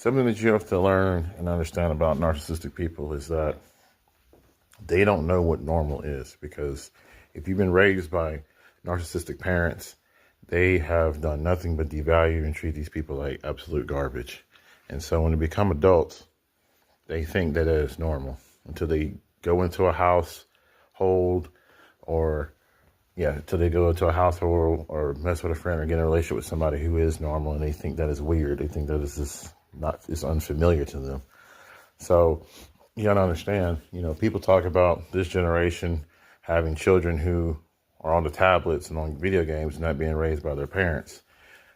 Something that you have to learn and understand about narcissistic people is that they don't know what normal is, because if you've been raised by narcissistic parents, they have done nothing but devalue and treat these people like absolute garbage. And so when they become adults, they think that it is normal until they go into a household until they go into a household or mess with a friend or get in a relationship with somebody who is normal, and they think that is weird. They think that it's unfamiliar to them. So you gotta understand, people talk about this generation having children who are on the tablets and on video games, not being raised by their parents.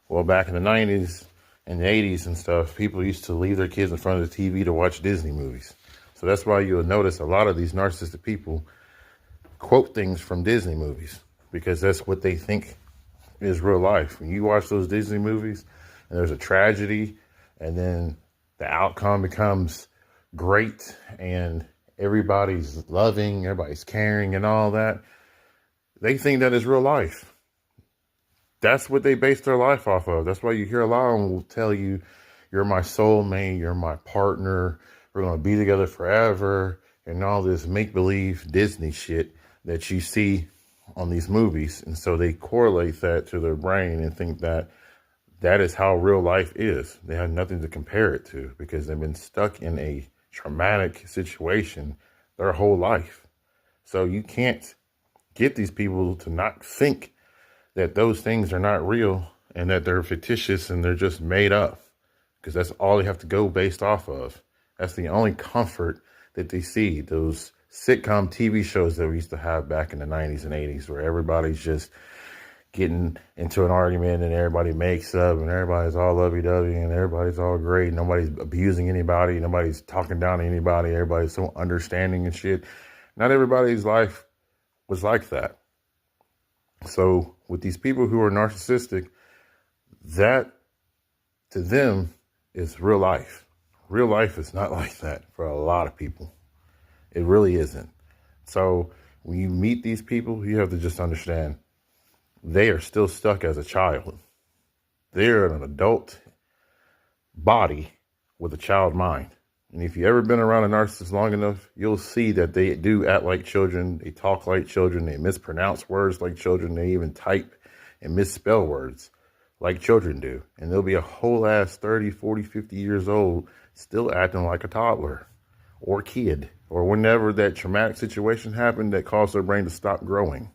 Well, back in the 90s and the 80s and stuff, people used to leave their kids in front of the TV to watch Disney movies. So that's why you'll notice a lot of these narcissistic people quote things from Disney movies, because that's what they think is real life. When you watch those Disney movies and there's a tragedy and then the outcome becomes great and everybody's loving, everybody's caring and all that, they think that is real life. That's what they base their life off of. That's why you hear a lot of them will tell you, you're my soulmate, you're my partner, we're going to be together forever, and all this make-believe Disney shit that you see on these movies. And so they correlate that to their brain and think that that is how real life is. They have nothing to compare it to because they've been stuck in a traumatic situation their whole life. So you can't get these people to not think that those things are not real and that they're fictitious and they're just made up, because that's all they have to go based off of. That's the only comfort that they see. Those sitcom TV shows that we used to have back in the 90s and 80s, where everybody's just getting into an argument and everybody makes up and everybody's all lovey-dovey and everybody's all great. Nobody's abusing anybody. Nobody's talking down to anybody. Everybody's so understanding and shit. Not everybody's life was like that. So with these people who are narcissistic, that to them is real life. Real life is not like that for a lot of people. It really isn't. So when you meet these people, you have to just understand they are still stuck as a child. They're an adult body with a child mind. And if you've ever been around a narcissist long enough, you'll see that they do act like children. They talk like children. They mispronounce words like children. They even type and misspell words like children do. And they'll be a whole ass 30, 40, 50 years old still acting like a toddler or kid, or whenever that traumatic situation happened that caused their brain to stop growing.